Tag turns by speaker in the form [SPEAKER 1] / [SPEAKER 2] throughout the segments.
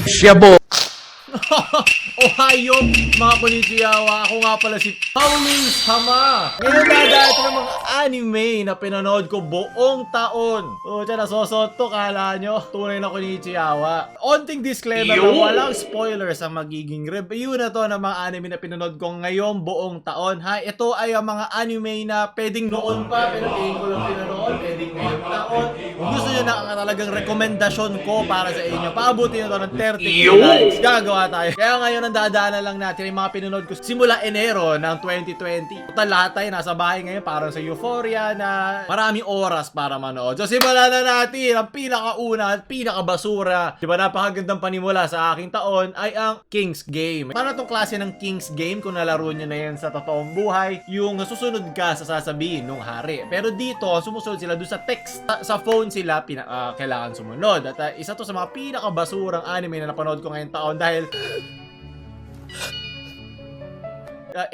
[SPEAKER 1] Shabo!
[SPEAKER 2] Ohayo, mga konnichiwa. Ako nga pala si Pauling Sama. Ngayon dadaan ito ng mga anime na pinanood ko buong taon. O, dyan nasosot to, kala nyo. Tunay na konnichiwa. Onting disclaimer na walang spoilers ang magiging review na to ng mga anime na pinanood ko ngayong buong taon. Ha, ito ay ang mga anime na pwedeng noon pa, pero tingin ko lang pinanood. Pwedeng ngayong taon. Kung gusto nyo na talagang rekomendasyon ko para sa inyo, paabutin na to ng 30 likes. Gagawa tayo. Kaya ngayon ang dadaanan lang natin yung mga pinanood ko simula Enero ng 2020. Total lahat tayo nasa bahay ngayon parang sa Euphoria na maraming oras para manood. So simulan na natin ang pinakauna at pinakabasura. Diba napakagandang panimula sa aking taon ay ang King's Game. Paano tong klase ng King's Game kung nalaro nyo na yan sa totoong buhay? Yung susunod ka sa sasabihin nung hari. Pero dito sumusunod sila doon sa text. Sa phone sila kailangan sumunod. At isa to sa mga pinakabasurang anime na napanood ko ngayong taon dahil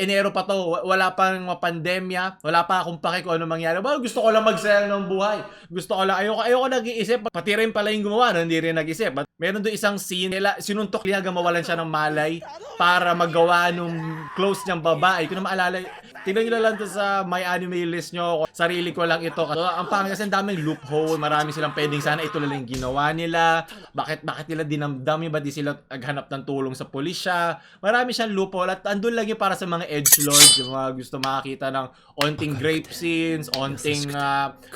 [SPEAKER 2] Enero pa to, wala pang pandemya, wala pa akong pake kung ano mangyari. Well, gusto ko lang magsayang ng buhay. Gusto ko lang, ayoko nag-iisip. Pati rin pala yung gumawa, no? Hindi rin nag-isip. But meron doon isang scene, sinuntok niya hanggang mawalan siya ng malay para magawa nung close niyang babae. Ko na maalala, tignan nyo lang to sa my anime list nyo. Sarili ko lang ito. So, ang pangit kasi ang daming loophole. Marami silang pwedeng sana ito lang yung ginawa nila. Bakit nila dinamdam yung ba di sila naghanap ng tulong sa pulisya? Marami siyang loophole at andun lang yung para sa mga edgelords, yung mga gusto makakita ng onting grape scenes, onting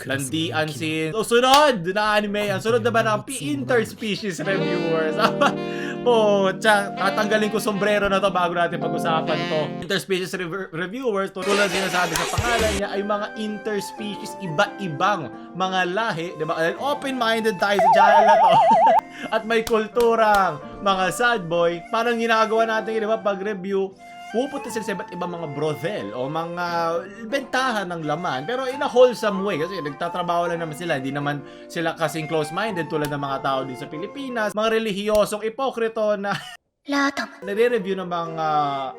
[SPEAKER 2] landian scenes. So, sunod na anime. Ang sunod naman ang interspecies reviewers. Tatanggalin ko sombrero na to bago natin pag-usapan to. Interspecies reviewers, tulad sinasabi sa pangalan niya, ay mga interspecies, iba-ibang mga lahi, diba? Open-minded tayo sa channel na to. At may kulturang mga sad boy. Parang ginagawa natin, diba, pag-review, pupunta sila sa iba't ibang mga brothel o mga bentahan ng laman. Pero in a wholesome way. Kasi nagtatrabaho lang naman sila. Hindi naman sila kasing close-minded tulad ng mga tao din sa Pilipinas. Mga relihiyosong ipokrito na nare-review ng mga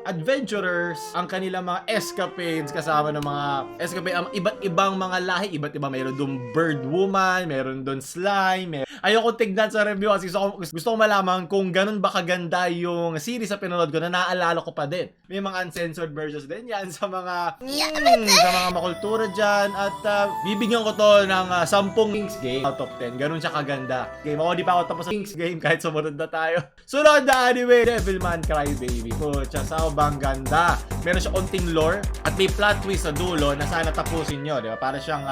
[SPEAKER 2] adventurers ang kanilang mga escapades kasama ng mga escapade, ang iba't ibang mga lahi, iba't iba. Meron doon bird woman, meron doon slime. Ayoko tignan sa review kasi gusto ko malaman kung ganun ba kaganda yung series sa pinanood ko na naalala ko pa din. May mga uncensored versions din yan sa mga sa mga makultura dyan. At bibigyan ko to ng 10 King's Game out of 10. Ganun siya kaganda. Game ako, di pa ako tapos sa King's Game kahit sumunod na tayo. Sunod na anime, Devilman Crybaby. Pucha, bang ganda. Meron siya onting lore at may plot twist sa dulo na sana tapusin nyo, di ba? Para siyang,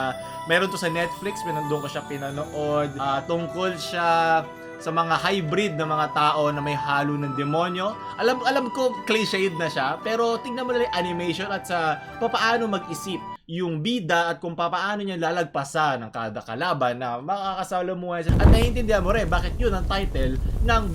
[SPEAKER 2] meron to sa Netflix, pinandun ko siya pinanood. Tungkol siya sa mga hybrid na mga tao na may halo ng demonyo. Alam ko cliched na siya, pero tingnan mo na yung animation at sa papaano mag-isip yung bida at kung paano niya lalagpasan ng kada kalaban na makakasalamuhan siya. At naiintindihan mo rin bakit yun ang title ng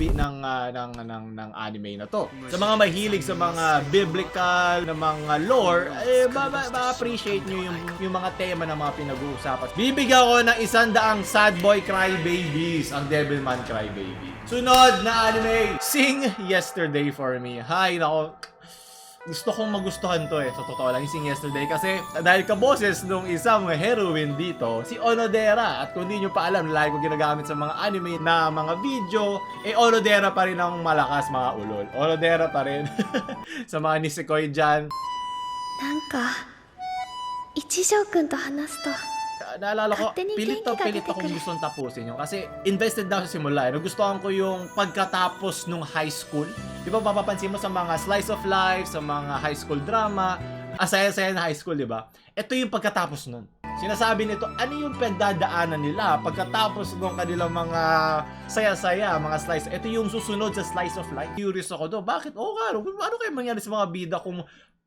[SPEAKER 2] anime na to. Sa mga mahilig sa mga biblical na mga lore, ma-appreciate nyo yung mga tema ng mga pinag-uusapan. Bibigyan ko ng 100 sad boy crybabies ang Devilman Crybaby. Sunod na anime, Sing Yesterday for Me. Hay nako, gusto kong magustuhan to sa totoo lang, Sing Yesterday, kasi dahil kaboses nung isang heroine dito, si Onodera. At kung di nyo pa alam, lagi ko ginagamit sa mga anime na mga video, Onodera pa rin ang malakas, mga ulol. Onodera pa rin. Sa mga nisekoi dyan.
[SPEAKER 3] Ichijo-kun to hanasu to
[SPEAKER 2] Naalala ko, pilit akong gustong tapusin yun. Kasi invested na ako sa simula. Nagustuhan ko yung pagkatapos nung high school. Di ba mapapansin mo sa mga slice of life, sa mga high school drama, asaya-saya na high school, di ba? Ito yung pagkatapos nun. Sinasabi nito, ano yung pagdadaanan nila pagkatapos ng kanilang mga saya-saya, mga slice. Ito yung susunod sa slice of life. Curious ako doon. Bakit? Ano kayo mangyari sa mga bida kung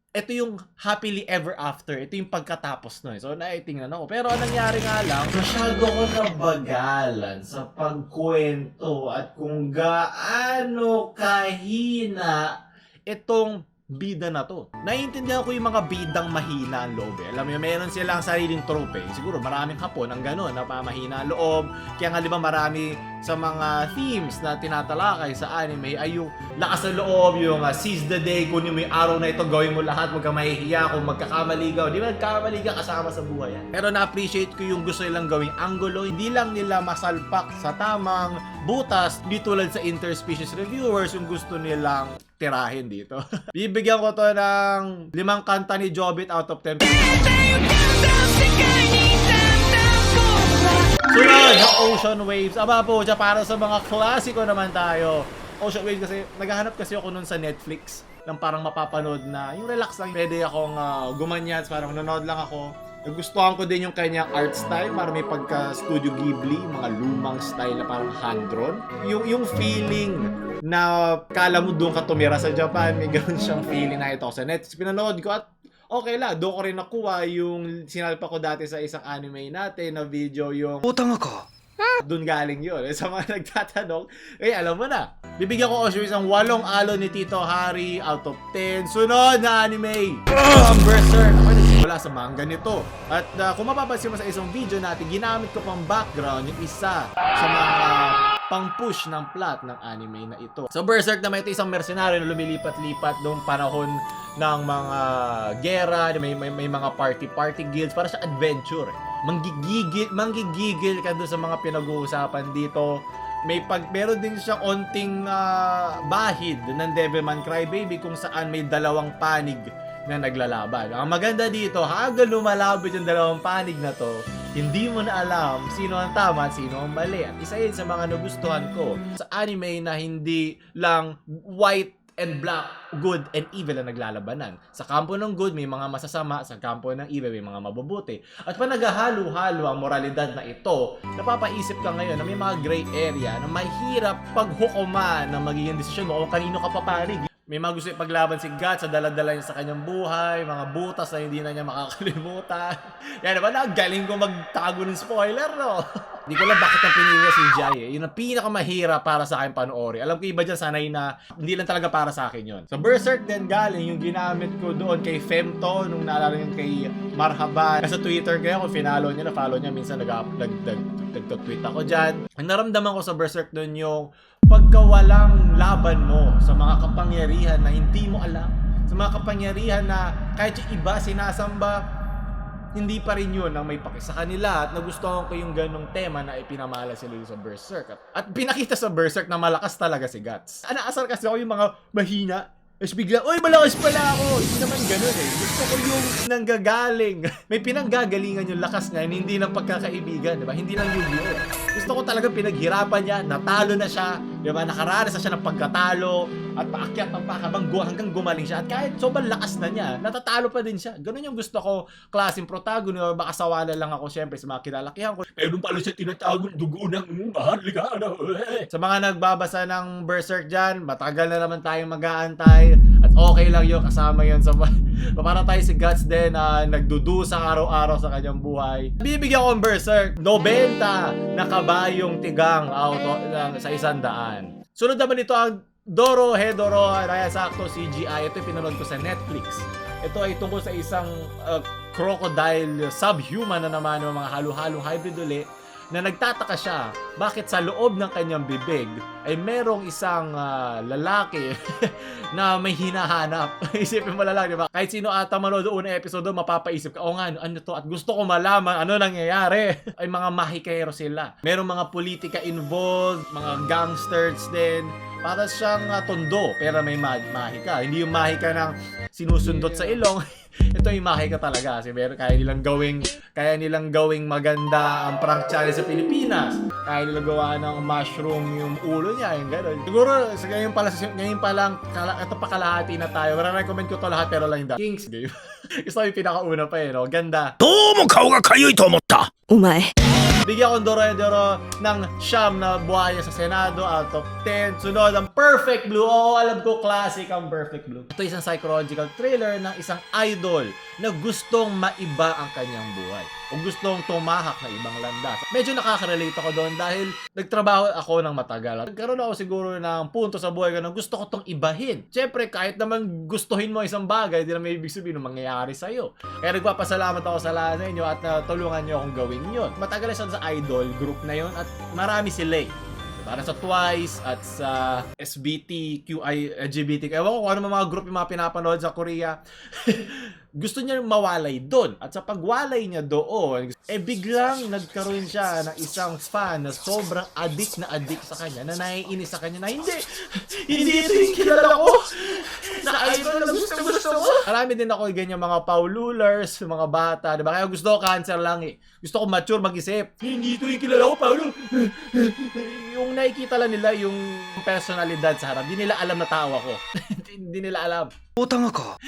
[SPEAKER 2] ito yung happily ever after. Ito yung pagkatapos nun. So, naitingnan ako. Pero ang nangyari nga lang, masyado ko nabagalan sa pagkwento at kung gaano kahina itong bida na to. Naiintindihan ko yung mga bidang mahina ang loob eh. Alam mo, meron silang sariling trope eh. Siguro maraming Hapon ang gano'n, na pamahina ang loob. Kaya nga di ba marami sa mga themes na tinatalakay sa anime ay yung lakas ng loob, yung seize the day, kunin mo yung araw na ito, gawin mo lahat, huwag kang mahihiya, kung magkakamali ka, di ba nagkamali ka kasama sa buhay yan. Pero na-appreciate ko yung gusto nilang gawing angulo, hindi lang nila masalpak sa tamang butas, di tulad sa interspecies reviewers, yung gusto nilang tirahin dito. Bibigyan ko to ng 5 kanta ni Jobit out of 10. Sunod, yung Ocean Waves. Aba po, siya para sa mga klasiko naman tayo. Ocean Waves kasi, naghahanap kasi ako nun sa Netflix ng parang mapapanood na, yung relax lang. Pwede akong gumanyan, parang nanonood lang ako. Nagustuhan ko din yung kanyang art style, parang may pagka Studio Ghibli, mga lumang style na parang hand-drawn. Yung feeling na kala mo doon ka tumira sa Japan, may ganoon siyang feeling na ito sa Netflix. Pinanood ko at okay lang, doon ko rin nakuha yung sinalpa ko dati sa isang anime natin na video yung
[SPEAKER 1] Utang ako.
[SPEAKER 2] doon galing yun. Sa mga nagtatanong, alam mo na. Bibigyan ko Oshawis ang 8 alon ni Tito Hari out of 10. Sunod na anime, Berserk. Wala sa manga nito. At kung mapapansin mo sa isang video natin, ginamit ko pang background yung isa sa mga pang-push ng plot ng anime na ito. So Berserk naman ito isang mercenary na lumilipat-lipat noong panahon ng mga gera, may mga party guilds para sa adventure. Manggigigil ka doon sa mga pinag-uusapan dito. Meron din siya onting bahid ng Devilman Crybaby kung saan may 2 panig na naglalaban. Ang maganda dito, hanggang lumalabot yung 2 panig na to, hindi mo na alam sino ang tama at sino ang mali. At isa yun sa mga nagustuhan ko sa anime na hindi lang white and black, good and evil ang naglalabanan. Sa kampo ng good, may mga masasama. Sa kampo ng evil, may mga mabubuti. At pa naghahalo-halo ang moralidad na ito, napapaisip ka ngayon na may mga gray area na mahirap paghukuman ng magiging desisyon mo kung kanino ka papanig. May mga gusto ipaglaban si Guts sa dala-dala niya sa kanyang buhay, mga butas na hindi na niya makakalimutan. Yan naman, galing ko magtago ng spoiler, no? Hindi ko lang bakit ang pinili si Jai eh. Yun ang pinakamahirap para sa akin panoorin. Alam ko iba dyan sanay na hindi lang talaga para sa akin yun. So Berserk din galing yung ginamit ko doon kay Femto, nung naalala yung kay Marhaban. Sa Twitter kaya kung finalo niya, na-follow niya, minsan nag-tweet ako dyan. Ang naramdaman ko sa Berserk doon yung pagkawalang laban mo sa mga kapangyarihan na hindi mo alam. Sa mga kapangyarihan na kahit yung iba sinasamba, hindi pa rin yun ang may paki sa kanila. At nagustuhan ko yung ganong tema na ipinamala sila sa Berserk. At pinakita sa Berserk na malakas talaga si Guts. Anaasar kasi ako yung mga mahina. Tapos bigla, oy, malakas pala ako. Hindi naman ganun eh. Gusto ko yung nanggagaling. May pinanggagalingan yung lakas niya, hindi lang pagkakaibigan, di ba? Hindi lang Yu-Gi-Oh! Gusto ko talagang pinaghirapan niya, natalo na siya, di ba? Nakaranas na siya ng pagkatalo, at paakyat ng pakabanggo hanggang gumaling siya. At kahit sobrang lakas na niya, natatalo pa din siya. Ganun yung gusto ko, klaseng protagonist. Baka sawa na lang ako syempre sa mga kinalakihan ko. Pero nung pala siya tinatawag dugo ng maharlikana. Sa mga nagbabasa ng Berserk dyan, matagal na naman tayong mag-aantay. At okay lang yun, kasama yun sa para tayo si Guts din na nagdudusa araw-araw sa kanyang buhay. Bibigyan ko ng Berserk 90 na kabayong tigang out sa 100. Sunod naman ito ang Doro Hedoro, kaya sakto CGI. Ito yung pinanood ko sa Netflix. Ito ay tungkol sa isang crocodile subhuman na naman ng mga halo-halong hybrid uli, na nagtataka siya bakit sa loob ng kanyang bibig ay merong isang lalaki na may hinahanap. Isipin mo lang, di ba? Kahit sino ata manood doon na episode, mapapaisip ka, nga, ano to? At gusto ko malaman ano nangyayari. Ay mga mahikero sila. Merong mga politika involved, mga gangsters din. Para siyang tondo, pero may mahika. Hindi yung mahika ng sinusundot sa ilong. Ito yung mahika talaga. Kasi kaya nilang gawing maganda ang prank challenge sa Pilipinas. Kaya nilang gawa ng mushroom yung ulo niya, yung gano'n. Siguro, ngayon pa lang, ito pa kalahati na tayo. Recommend ko to lahat, pero lang yung Kings game. Gusto ko yung pinakauna pa no? Ganda.
[SPEAKER 1] どうも顔がかゆいと思った。
[SPEAKER 4] お前
[SPEAKER 2] Bigyan ko Doro ng siyam na buhaya sa Senado out of 10. Sunod ang Perfect Blue. Oo, alam ko, classic ang Perfect Blue. Ito isang psychological thriller ng isang idol na gustong maiba ang kanyang buhay. o gustong tumahak na ibang landas. Medyo nakaka-relate ako doon dahil nagtrabaho ako ng matagal. Nagkaroon ako siguro ng punto sa buhay ko na gusto ko tong ibahin. Siyempre, kahit naman gustuhin mo isang bagay, di naman ibig sabihin na mangyayari sa'yo. Kaya nagpapasalamat ako sa lahat sa inyo at tulungan nyo akong gawin yun. Matagal siya sa idol group na yun at marami sila eh. Para sa Twice at sa SBTQI, LGBT. Ewan ko kung ano mga group yung mga pinapanood sa Korea. Gusto niya mawalay doon. At sa pagwalay niya doon, biglang nagkaroon siya ng isang fan na sobrang addict sa kanya, na naiinis sa kanya na hindi ito yung kilala ko. Na idol na gusto mo. Marami din ako ganyan mga paululers, mga bata, diba? Kaya gusto ko cancer lang eh. Gusto ko mature mag-isip. Hindi ito yung kilala ko, Paulo. Yung nakikita lang nila yung personalidad sa harap. Di nila alam na tao ako. Hindi nila alam.
[SPEAKER 1] Utang ako.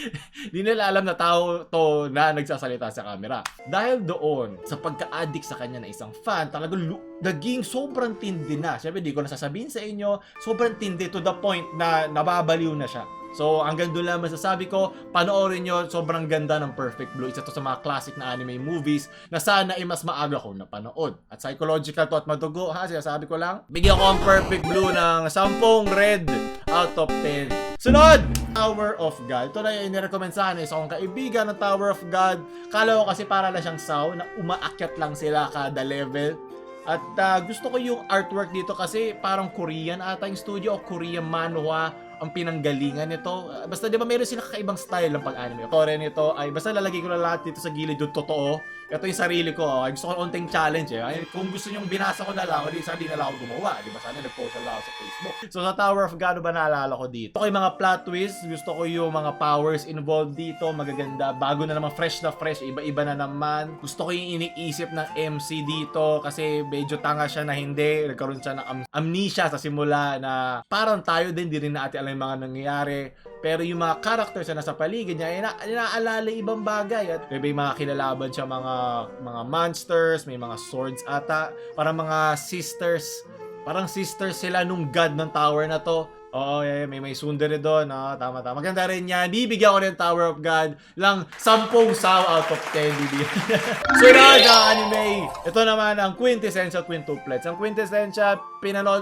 [SPEAKER 2] Di nila alam na tao to na nagsasalita sa camera. Dahil doon, sa pagka-addict sa kanya na isang fan, talagang naging sobrang tindi na. Siyempre, di ko nasasabihin sa inyo, sobrang tindi to the point na nababaliw na siya. So, hanggang doon lang masasabi ko, panoorin nyo, sobrang ganda ng Perfect Blue. Isa to sa mga classic na anime movies na sana ay mas maaga ko napanood. At psychological to at madugo, ha? Sinasabi ko lang. Bigyan ko ang Perfect Blue ng 10 red out of 10. Sunod! Tower of God. Ito na yung inirecommend sa akin. Isa akong kaibigan ng Tower of God. Kala ko kasi para lang siyang saw na umaakyat lang sila kada level. At gusto ko yung artwork dito kasi parang Korean ata yung studio o Korean manhwa ang pinanggalingan nito. Basta di ba meron silang kakaibang style ng pag-anime. Ito rin ito ay basta lalagay ko na lahat dito sa gilid yung totoo. Ito yung sarili ko. Ay, gusto ko unting challenge eh. Ay, kung gusto nyong binasa ko na lang, hindi sabi na lang ako gumawa. Di ba sana nag-post na lang ako sa Facebook. So sa Tower of God ba naalala ko dito? Gusto ko yung mga plot twist. Gusto ko yung mga powers involved dito. Magaganda. Bago na naman, fresh na fresh. Iba-iba na naman. Gusto ko yung iniisip ng MC dito kasi medyo tanga siya na hindi. Nagkaroon siya ng amnesia sa simula na parang tayo din, di rin natin alam yung mga nangyayari. Pero yung mga characters na nasa paligid niya, inaalala ibang bagay. At may mga kilalaban siya, mga monsters, may mga swords ata. Parang mga sisters. Parang sisters sila nung god ng tower na to. Oo, yeah, may sundere doon. Tama. Maganda rin yan. Bibigyan ko rin Tower of God lang 10 saw out of 10. Sunod na anime. Ito naman ang quintessential quintuplets. Ang quintessential,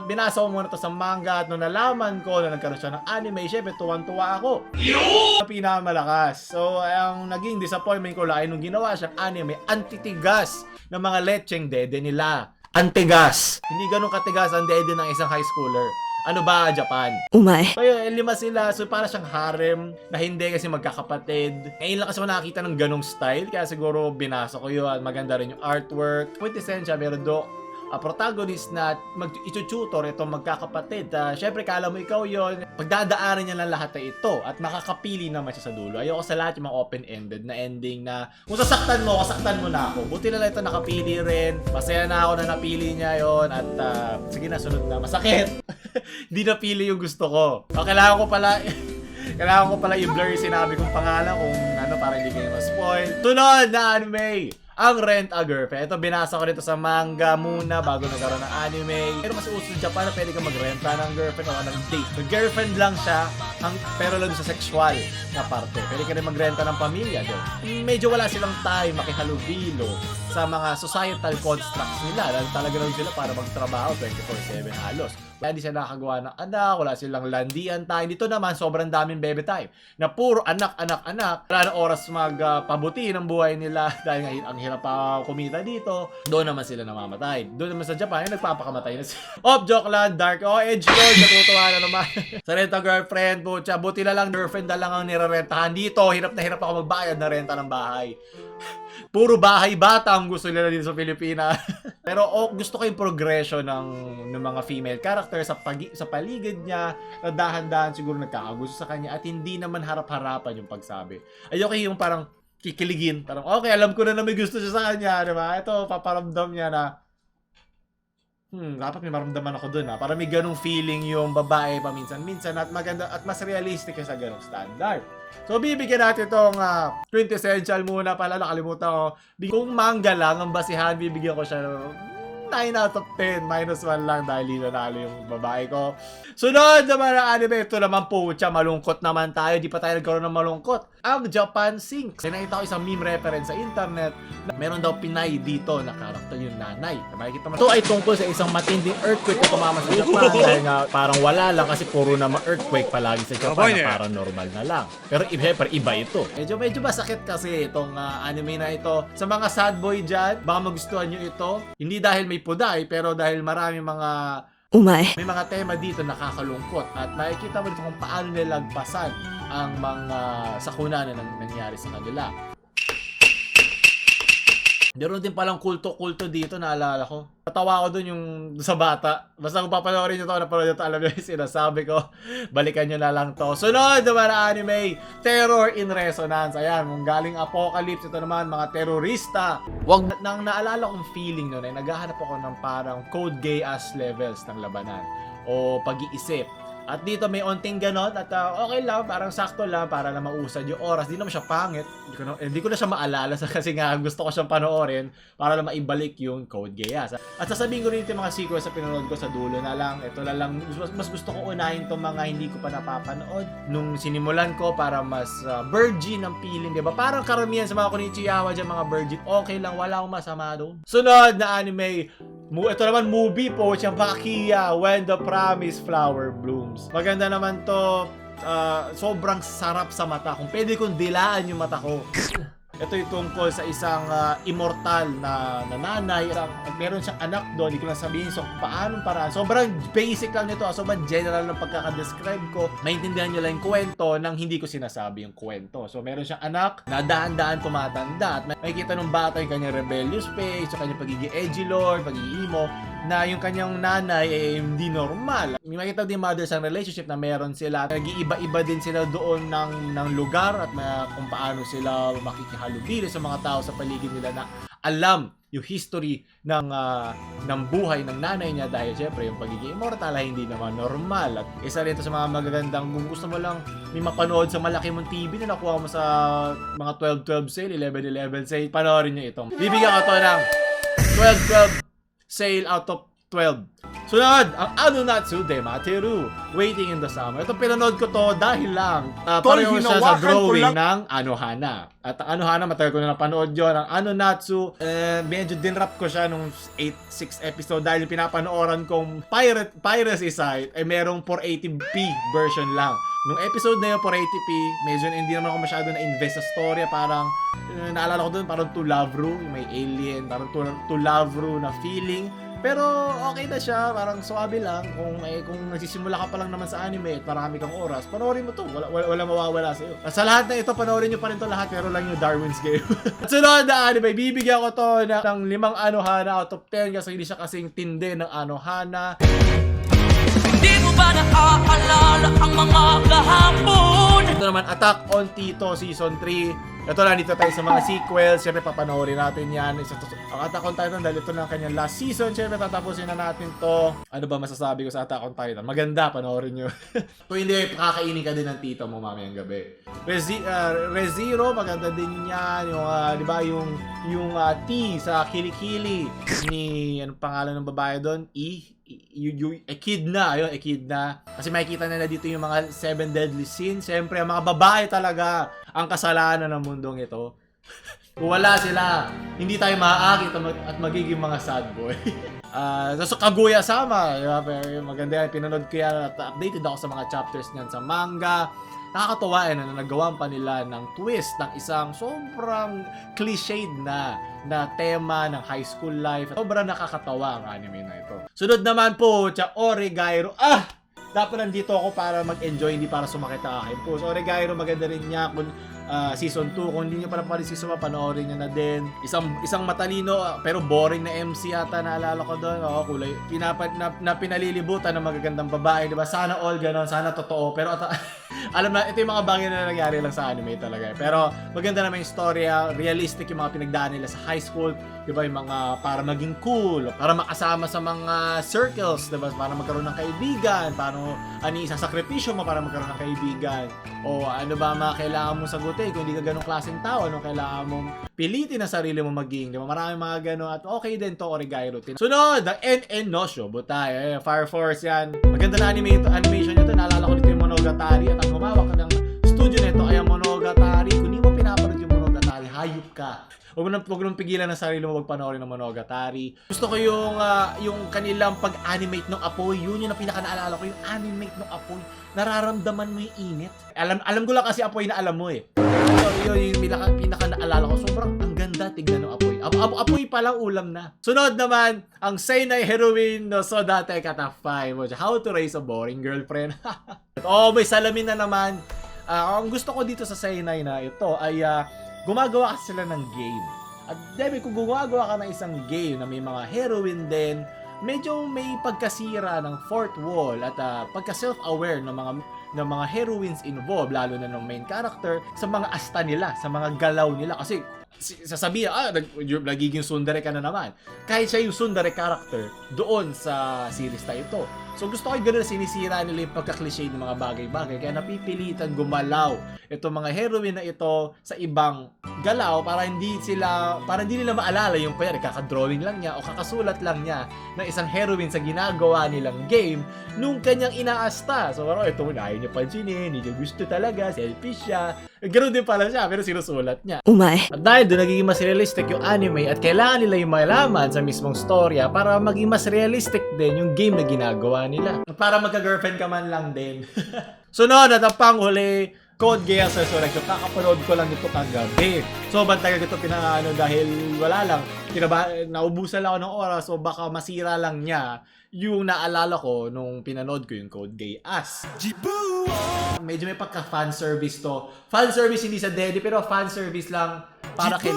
[SPEAKER 2] binasa ko muna to sa manga at nung nalaman ko na nagkaroon siya ng anime, syempre tuwan-tuwa ako. Pinakamalakas. So, ang naging disappointment ko lang ay nung ginawa siyang anime, antitigas ng mga lecheng dede nila. Antigas. Hindi ganun katigas ang dede ng isang high schooler. Ano ba, Japan?
[SPEAKER 3] Umae.
[SPEAKER 2] So yun, 5 sila. So para siyang harem na hindi kasi magkakapatid. Ngayon lang kasi ako nakakita ng ganong style. Kaya siguro binasa ko yun. Maganda rin yung artwork. Quintessential, meron do protagonist na mag-tutor itong magkakapatid. Syempre, kala mo ikaw yon, pagdadaanan niya lang lahat na ito at makakapili naman siya sa dulo. Ayoko sa lahat yung mga open-ended na ending na kung sasaktan mo na ako. Buti na lang ito nakapili rin. Masaya na ako na napili niya yon at sige na, sunod na. Masakit! Hindi napili yung gusto ko. Kailangan ko pala i-blur yung sinabi kong pangalan kung ano para hindi kayo ma-spoil. Tunod na anime! Ang Rent a Girlfriend. Ito, binasa ko dito sa manga muna bago nagkaroon ng anime. Pero mas uso sa Japan na pwede kang magrenta ng girlfriend o ng date. So, girlfriend lang siya, pero lang sa sexual na parte. Pwede ka rin magrenta ng pamilya doon. Medyo wala silang time makihalubilo sa mga societal constructs nila. Dahil talaga lang sila para magtrabaho 24/7 halos. Kaya hindi sila nakagawa ng anak, wala silang landian time. Dito naman, sobrang daming baby time. Na puro anak. Wala na oras magpabuti ng buhay nila dahil nga ang hirap pa kumita dito. Doon naman sila namamatay. Doon naman sa Japan, nagpapakamatay na sila. Joke lang, dark. Edge lord, natutuwa na naman. Sa renta girlfriend, buti na lang girlfriend na lang ang nirarentahan dito. Hirap na hirap ako magbayad na renta ng bahay. Puro bahay bata ang gusto nila dito sa Pilipinas. Pero gusto ko yung progression ng mga female character sa paligid niya na dahan-dahan siguro nagkakagusto sa kanya at hindi naman harap-harapan yung pagsabi. Ayoko yung parang kikiligin. Parang, okay, alam ko na may gusto siya sa kanya. Diba? Ito, paparamdam niya na dapat may maramdaman ako dun para may ganong feeling yung babae paminsan-minsan at maganda at mas realistic sa ganong standard. So bibigyan natin itong quintessential muna pala, nakalimutan ko. Kung manga lang ang basihan, bibigyan ko siya 9 out of 10. -1 lang dahil hindi nanalo yung babae ko. Sunod naman na anime. Ito naman po, malungkot naman tayo. Di pa tayo nagkaroon ng malungkot. Ang Japan Sinks. Nakita ko isang meme reference sa internet. Meron daw Pinay dito na karakter yung nanay. Makikita mo. Ito ay tungkol sa isang matinding earthquake na tumama sa Japan. Dahil nga parang wala lang kasi puro naman earthquake palagi sa Japan na parang normal na lang. Pero iba ito. Medyo masakit kasi itong anime na ito. Sa mga sad boy dyan, baka magustuhan nyo ito. Hindi dahil may puday, pero dahil marami mga may mga tema dito nakakalungkot. At makikita mo dito kung paano nilagpasan ang mga sakuna na nangyari sa kanila. Meron din palang kulto-kulto dito, naalala ko. Natawa ko dun yung sa bata. Basta kung papanoorin nyo to, napanood nyo to, alam nyo yung sinasabi ko. Balikan nyo na lang to. Sunod naman na anime, Terror in Resonance. Ayan, kung galing Apocalypse, ito naman, mga terorista. Wag nang naalala kong feeling nun, ay naghahanap ako ng parang code gay-ass levels ng labanan. O pag-iisip. At dito may onting ganon at okay lang, parang sakto lang para na mausad yung oras. Di naman siya pangit. Hindi ko na siya maalala kasi nga gusto ko siyang panoorin para na maibalik yung Code Geass. At sasabihin ko rin yung mga sequels sa pinanood ko sa dulo na lang. Ito na lang, mas gusto ko unahin itong mga hindi ko pa napapanood. Nung sinimulan ko para mas virgin ang feeling, di ba? Parang karamihan sa mga Konichiwa dyan, mga virgin, okay lang, wala akong masama doon. Sunod na anime, ito naman movie po, siyang Bakiya, When the Promised Flower Blooms. Maganda naman to, sobrang sarap sa mata. Kung pwede kong dilaan yung mata ko. Ito yung tungkol sa isang immortal na nanay. Meron siyang anak doon, hindi ko lang sabihin so paanong paraan. Sobrang basic lang nito, sobrang general ng pagkakadescribe ko. Maintindihan nyo lang yung kwento nang hindi ko sinasabi yung kwento. So meron siyang anak na daan-daan tumatanda at makikita ng bata yung kanyang rebellious phase, yung kanyang pagiging edgelord, pagiging emo, na yung kanyang nanay ay hindi normal. May makita din mothers ang relationship na meron sila. Nag-iiba-iba din sila doon ng lugar at kung paano sila makikihalubili sa mga tao sa paligid nila na alam yung history ng buhay ng nanay niya dahil syempre yung pagiging immortal ay hindi naman normal. At isa rin ito sa mga magagandang kung gusto mo lang may mapanood sa malaki mong TV na nakuha mo sa mga 12-12 sale, 11-11 sale, panoorin nyo ito. Bibigyan ko to ng 12-12 sale out of 12. Sunod, ang Anunatsu Demateru, Waiting in the Summer. Ito pinanood ko to dahil lang pareho siya sa drawing ng Anohana. At ang Anohana, matagal ko na napanood yun. Ang Anunatsu, medyo dinrap ko siya nung 6 episode dahil pinapanooran kong piracy site ay merong 480p version lang. Nung episode na yun, 480p, medyo hindi naman ako masyado na-invest sa story. Parang, naalala ko dun, parang To Love Ru, may alien, parang To Love Ru na feeling. Pero okay na siya, parang suabe lang. Kung nagsisimula ka pa lang naman sa anime at marami kang oras, panoorin mo to. Wala mawawala sa'yo. Sa lahat na ito, panoorin nyo pa rin to lahat, pero lang yung Darwin's Game. At sunod na anime, bibigyan ko to ng 5 Anohana out of 10 kasi hindi siya kasing tindi ng Anohana.
[SPEAKER 4] Di mo ba naaalala ang mga kahapon?
[SPEAKER 2] Ito naman, Attack on Tito Season 3. Ito lang, dito tayo sa mga sequels. Siyempre, papanoorin natin yan. Ang Attack on Titan, dahil ito na ang kanyang last season. Siyempre, tatapusin na natin to. Ano ba masasabi ko sa Attack on Titan? Maganda, panoorin nyo. Kung hindi, pakakainin ka din ng tito mo mamayang gabi. ReZero, maganda din yan. Yung, di ba, yung T sa Kilikili ni, anong pangalan ng babae doon? Echidna, ayun, Echidna. Kasi makikita nila dito yung mga 7 deadly sins. Siyempre, ang mga babae talaga ang kasalanan ng mundong ito. Kung wala sila, hindi tayo maaakit at magiging mga sad boy. So Kaguya-sama, diba? Pero maganda yan, pinanood ko yan at updated ako sa mga chapters niyan sa manga. Nakakatawa na nagawa pa nila ng twist ng isang sobrang cliched na tema ng high school life. Sobrang nakakatawa ang anime na ito. Sunod naman po, Oregairo. Dapat nandito ako para mag-enjoy, hindi para sumakit ang akin po. So, Oregairo, maganda rin niya kung season 2. Kung hindi nyo pa napapalit season 1, panoorin nyo na din. Isang matalino, pero boring na MC yata, naalala ko doon. Oo, kulay. Na pinalilibutan ng magagandang babae, diba? Sana all ganon, sana totoo. Pero Alam na, ito yung mga bagay na nangyari lang sa anime talaga. Pero maganda naman yung storya, realistic yung mga pinagdaan nila sa high school. Diba, yung mga para maging cool, para makasama sa mga circles, diba, para magkaroon ng kaibigan, paano ano isasakripisyo mo para magkaroon ng kaibigan. O ano ba mga kailangan mong sagutin kung hindi ka ganong klaseng tao, ano kailangan mong pilitin ang sarili mo maging. Diba, maraming mga gano'n at okay din to Origai routine. Sunod, the NN no Show. Butay, Fire Force yan. Maganda na animation nito. Naalala ko dito yung Monogatari at ang humawak ng studio nito ay ang Monogatari. Kung hindi mo pinapanood yung Monogatari, hayop ka. Huwag mo nang pigilan ng sarili mo magpanoorin ng Monogatari. Gusto ko yung kanilang pag-animate ng apoy. Yun yung pinaka-naalala ko, yung animate ng apoy. Nararamdaman mo yung init. Alam ko lang kasi apoy na alam mo eh. So, yun yung pinaka-naalala ko. Sobrang ang ganda tignan ng apoy. Apoy palang ulam na. Sunod naman, ang Seinai Heroine no Sodate Kata 5. How to Raise a Boring Girlfriend. May salamin na naman. Ang gusto ko dito sa Seinai na ito ay gumagawa kasi sila ng game. At demi, kung gumagawa ka ng isang game na may mga heroine din, medyo may pagkasira ng fourth wall at pagka-self-aware ng mga heroines involved, lalo na ng main character, sa mga asta nila, sa mga galaw nila. Kasi sasabihin, nagiging tsundere ka na naman. Kahit siya yung tsundere character doon sa series na ito. So gusto ko yung gano'n, sinisira nila yung pagka-cliche ng mga bagay-bagay. Kaya napipilitan gumalaw itong mga heroine na ito sa ibang galaw para hindi nila maalala yung kakadrawing lang niya o kakasulat lang niya ng isang heroine sa ginagawa nilang game nung kanyang inaasta. So parang ito, ayaw niya pansinin, hindi niya gusto talaga, selfish siya. Ganoon din pala siya, pero sinusulat niya. At dahil doon nagiging mas realistic yung anime at kailangan nila yung malaman sa mismong storya para maging mas realistic din yung game na ginagawa nila. Para magka-girlfriend ka man lang din. Sunod at ang panghuli, Code Geass Resurrection. Kakapanood ko lang ito kagabi. So, bantagal ito pinangano dahil wala lang. Naubusan lang ako ng oras so baka masira lang niya yung naalala ko nung pinanood ko yung Code Geass. Medyo may pagka-fanservice to. Fanservice hindi sa Daddy pero fanservice lang para kay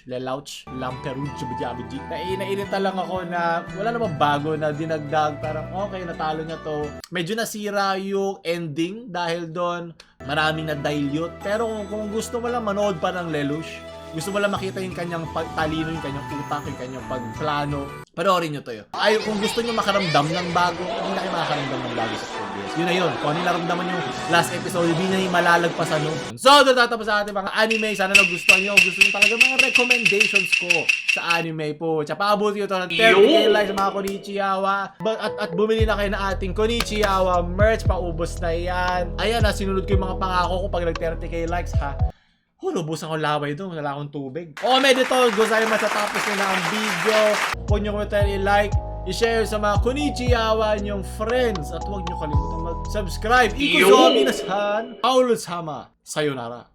[SPEAKER 2] Lelouch, Lamperouge, Bidjabidji. Nainita lang ako na wala namang bago na dinagdag. Parang okay, natalo niya to. Medyo nasira yung ending dahil doon maraming na-dilute. Pero kung gusto mo lang manood pa ng Lelouch, gusto mo lang makita yung kanyang talino, yung kanyang utak, yung kanyang pagplano, panoorin nyo to yun. Ay, kung gusto nyo makaramdam ng bago, hindi na kayo makakaramdam ng bago sa Code Geass. Yun na yun. Kung ano yung naramdaman yung last episode, hindi na yung malalagpasan nun. So, doon tatapos sa ating mga anime. Sana nagustuhan nyo. Gusto nyo talaga mga recommendations ko sa anime po. Tsaka paabuti nyo to ng 30k likes sa mga Konichiwa. At bumili na kayo ng ating Konichiwa merch. Paubos na yan. Ayan na, sinunod ko yung mga pangako ko pag nag 30k likes ha. Lubusan ko laway doon. Wala akong tubig. Medyo gozaimasu sa tapos na ang video. Huwag nyo kung i-like, i-share sa mga Konichiwa nyong friends. At huwag nyo kalimutan mag-subscribe. Ikuzomi na san. Aulus hama. Sayonara.